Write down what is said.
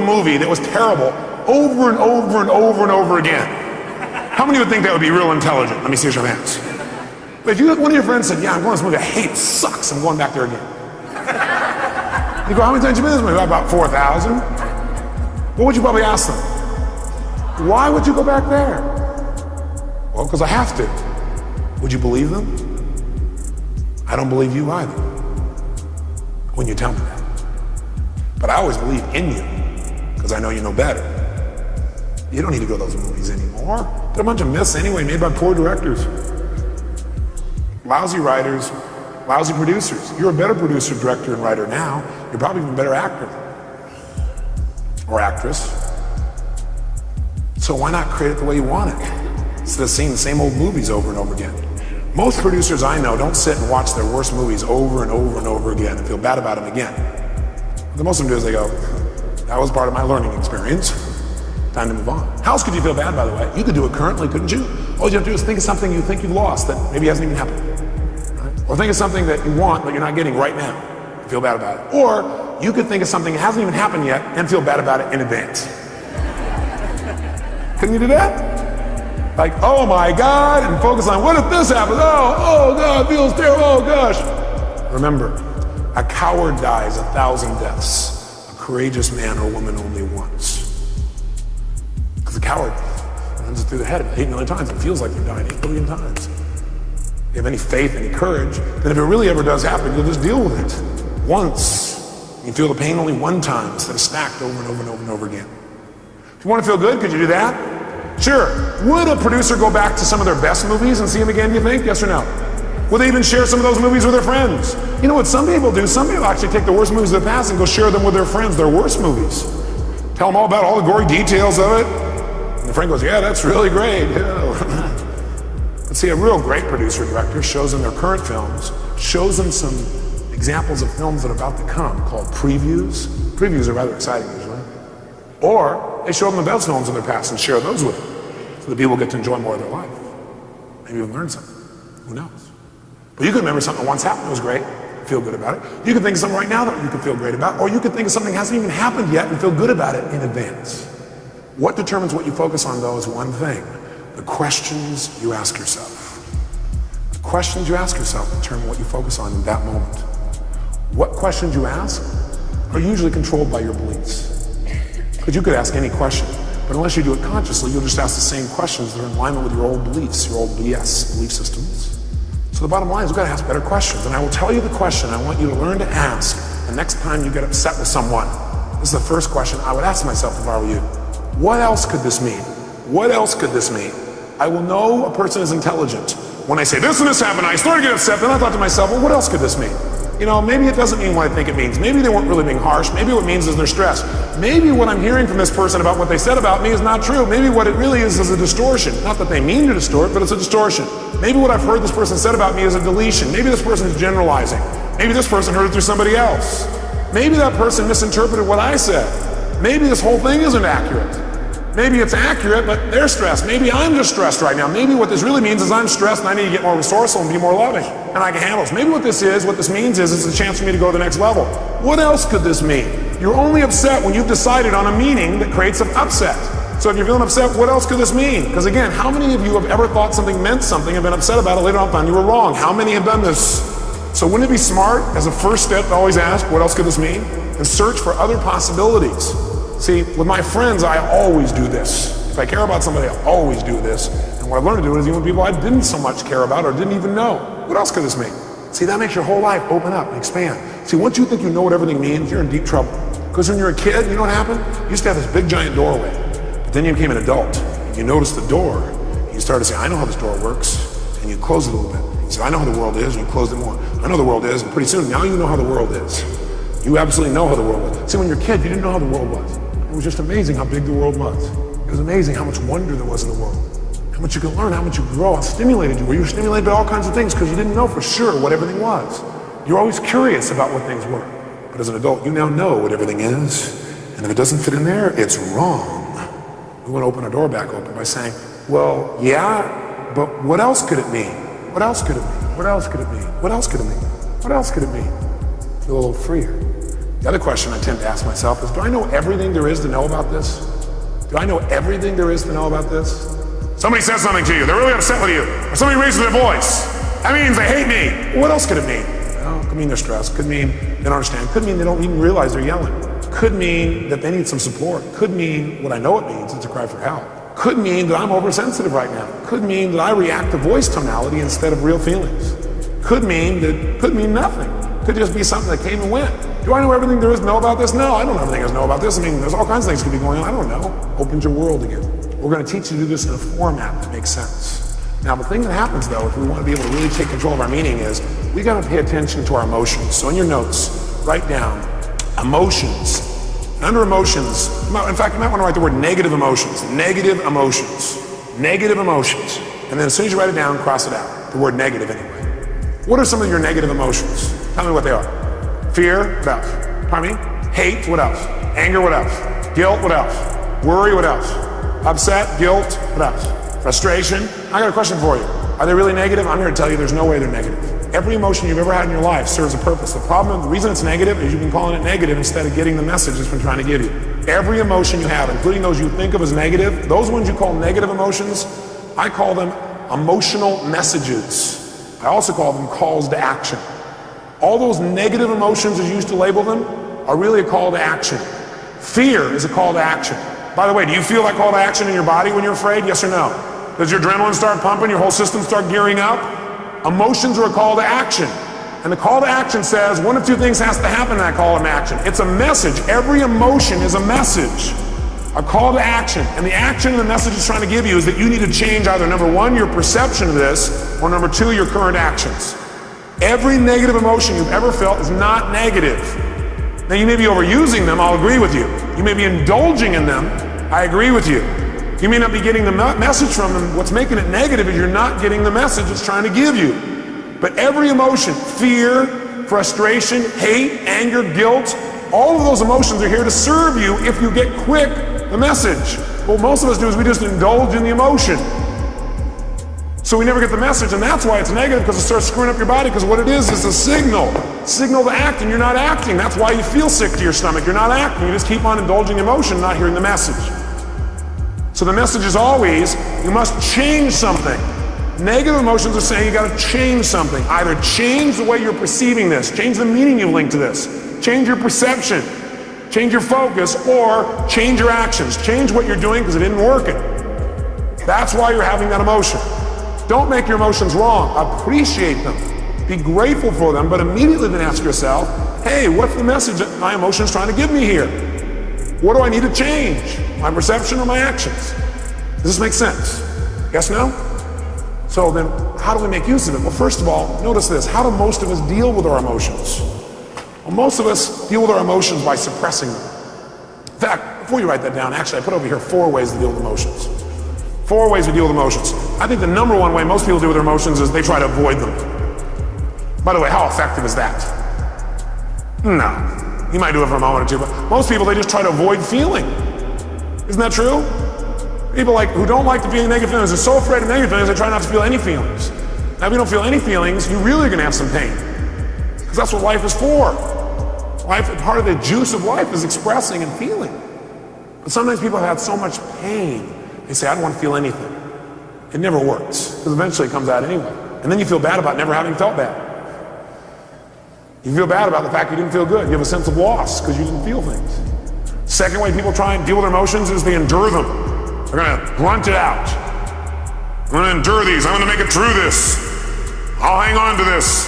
movie that was terrible over and over and over and over again. How many would think that would be real intelligent? Let me see your hands. But if one of your friends said, yeah, I'm going to this movie, I hate it, sucks, I'm going back there again. You go, how many times have you been to this movie? About 4,000. What would you probably ask them? Why would you go back there? Well, because I have to. Would you believe them? I don't believe you either when you tell me that. But I always believe in you because I know you know better. You don't need to go to those movies anymore. They're a bunch of myths anyway, made by poor directors. Lousy writers, lousy producers. You're a better producer, director, and writer now. You're probably even a better actor or actress. So why not create it the way you want it instead of seeing the same old movies over and over again? Most producers I know don't sit and watch their worst movies over and over and over again and feel bad about them again. What most of them do is they go, that was part of my learning experience. Time to move on. How else could you feel bad, by the way? You could do it currently, couldn't you? All you have to do is think of something you think you've lost that maybe hasn't even happened. Right? Or think of something that you want but you're not getting right now and feel bad about it. Or you could think of something that hasn't even happened yet and feel bad about it in advance. Couldn't you do that? Like, oh my God, and focus on what if this happens? Oh God, it feels terrible, oh gosh. Remember, a coward dies 1,000 deaths. A courageous man or woman only once. Because a coward runs it through the head 8 million times. It feels like they're dying 8 billion times. If you have any faith, any courage, then if it really ever does happen, you'll just deal with it. Once. You feel the pain only one time instead of stacked over and over and over and over again. If you want to feel good, could you do that? Sure. Would a producer go back to some of their best movies and see them again, do you think? Yes or no? Would they even share some of those movies with their friends? You know what some people do? Some people actually take the worst movies of the past and go share them with their friends, their worst movies. Tell them all about all the gory details of it. And the friend goes, yeah, that's really great. Yeah. But see, a real great producer director shows them their current films, shows them some examples of films that are about to come called previews. Previews are rather exciting usually. Or they show them the best films in their past and share those with them so that people get to enjoy more of their life. Maybe even learn something. Who knows? But you could remember something that once happened that was great, feel good about it. You could think of something right now that you could feel great about, or you could think of something that hasn't even happened yet and feel good about it in advance. What determines what you focus on, though, is one thing: the questions you ask yourself. The questions you ask yourself determine what you focus on in that moment. What questions you ask are usually controlled by your beliefs. Because you could ask any question, but unless you do it consciously, you'll just ask the same questions that are in alignment with your old beliefs, your old BS, belief systems. So the bottom line is we've got to ask better questions. And I will tell you the question I want you to learn to ask the next time you get upset with someone. This is the first question I would ask myself if I were you. What else could this mean? What else could this mean? I will know a person is intelligent when I say this and this happened. I started to get upset, then I thought to myself, well, what else could this mean? You know, maybe it doesn't mean what I think it means. Maybe they weren't really being harsh. Maybe what it means is they're stressed. Maybe what I'm hearing from this person about what they said about me is not true. Maybe what it really is a distortion. Not that they mean to distort, but it's a distortion. Maybe what I've heard this person said about me is a deletion. Maybe this person is generalizing. Maybe this person heard it through somebody else. Maybe that person misinterpreted what I said. Maybe this whole thing isn't accurate. Maybe it's accurate, but they're stressed. Maybe I'm just stressed right now. Maybe what this really means is I'm stressed and I need to get more resourceful and be more loving, and I can handle this. Maybe what this means is it's a chance for me to go to the next level. What else could this mean? You're only upset when you've decided on a meaning that creates an upset. So if you're feeling upset, what else could this mean? Because again, how many of you have ever thought something meant something and been upset about it later on found you were wrong? How many have done this? So wouldn't it be smart as a first step to always ask, what else could this mean? And search for other possibilities. See, with my friends, I always do this. If I care about somebody, I always do this. And what I've learned to do is even people I didn't so much care about or didn't even know. What else could this mean? See, that makes your whole life open up and expand. See, once you think you know what everything means, you're in deep trouble. Because when you're a kid, you know what happened? You used to have this big giant doorway. But then you became an adult. You noticed the door. And you started to say, I know how this door works. And you close it a little bit. You say, I know how the world is. And you closed it more. I know the world is. And pretty soon, now you know how the world is. You absolutely know how the world was. See, when you're a kid, you didn't know how the world was. It was just amazing how big the world was. It was amazing how much wonder there was in the world. How much you could learn, how much you could grow, how stimulated you were. You were stimulated by all kinds of things because you didn't know for sure what everything was. You're always curious about what things were. But as an adult, you now know what everything is. And if it doesn't fit in there, it's wrong. We want to open our door back open by saying, well, yeah, but what else could it mean? What else could it mean? What else could it mean? What else could it mean? What else could it mean? Feel a little freer. You The other question I tend to ask myself is, do I know everything there is to know about this? Do I know everything there is to know about this? Somebody says something to you, they're really upset with you, or somebody raises their voice. That means they hate me. Well, what else could it mean? Well, it could mean they're stressed, could mean they don't understand, could mean they don't even realize they're yelling. Could mean that they need some support. Could mean what I know it means, it's a cry for help. Could mean that I'm oversensitive right now. Could mean that I react to voice tonality instead of real feelings. Could mean nothing. Could just be something that came and went. Do I know everything there is to know about this? No, I don't know everything there is to know about this. I mean, there's all kinds of things that could be going on. I don't know. Opens your world again. We're going to teach you to do this in a format that makes sense. Now, the thing that happens, though, if we want to be able to really take control of our meaning is we got to pay attention to our emotions. So in your notes, write down emotions. And under emotions, in fact, you might want to write the word negative emotions. Negative emotions. Negative emotions. And then as soon as you write it down, cross it out. The word negative anyway. What are some of your negative emotions? Tell me what they are. Fear, what else? Pardon me? Hate, what else? Anger, what else? Guilt, what else? Worry, what else? Upset, guilt, what else? Frustration. I got a question for you. Are they really negative? I'm here to tell you there's no way they're negative. Every emotion you've ever had in your life serves a purpose. The reason it's negative is you've been calling it negative instead of getting the message it's been trying to give you. Every emotion you have, including those you think of as negative, those ones you call negative emotions, I call them emotional messages. I also call them calls to action. All those negative emotions, as you used to label them, are really a call to action. Fear is a call to action. By the way, do you feel that call to action in your body when you're afraid? Yes or no? Does your adrenaline start pumping, your whole system start gearing up? Emotions are a call to action. And the call to action says one of two things has to happen in that call to action. It's a message. Every emotion is a message. A call to action. And the action and the message it's trying to give you is that you need to change either number one, your perception of this, or number two, your current actions. Every negative emotion you've ever felt is not negative. Now you may be overusing them, I'll agree with you. You may be indulging in them, I agree with you. You may not be getting the message from them. What's making it negative is you're not getting the message it's trying to give you. But every emotion, fear, frustration, hate, anger, guilt, all of those emotions are here to serve you if you get quick the message. What most of us do is we just indulge in the emotion. So we never get the message, and that's why it's negative, because it starts screwing up your body, because what it is a signal to act, and you're not acting. That's why you feel sick to your stomach. You're not acting. You just keep on indulging emotion, not hearing the message. So the message is always, you must change something. Negative emotions are saying you got to change something. Either change the way you're perceiving this, change the meaning you link to this, change your perception, change your focus, or change your actions. Change what you're doing because it isn't working. That's why you're having that emotion. Don't make your emotions wrong. Appreciate them. Be grateful for them, but immediately then ask yourself, hey, what's the message that my emotion's trying to give me here? What do I need to change? My perception or my actions? Does this make sense? Yes, no? So then, how do we make use of it? Well, first of all, notice this. How do most of us deal with our emotions? Well, most of us deal with our emotions by suppressing them. In fact, before you write that down, actually, I put over here 4 ways to deal with emotions. 4 ways to deal with emotions. I think the number one way most people deal with their emotions is they try to avoid them. By the way, how effective is that? No. You might do it for a moment or two, but most people, they just try to avoid feeling. Isn't that true? People who don't like to feel negative feelings are so afraid of negative feelings, they try not to feel any feelings. Now, if you don't feel any feelings, you really are going to have some pain. Because that's what life is for. Part of the juice of life is expressing and feeling. But sometimes people have had so much pain, they say, I don't want to feel anything. It never works, because eventually it comes out anyway. And then you feel bad about never having felt bad. You feel bad about the fact you didn't feel good. You have a sense of loss because you didn't feel things. Second way people try and deal with their emotions is they endure them. They're going to grunt it out. I'm going to endure these. I'm going to make it through this. I'll hang on to this.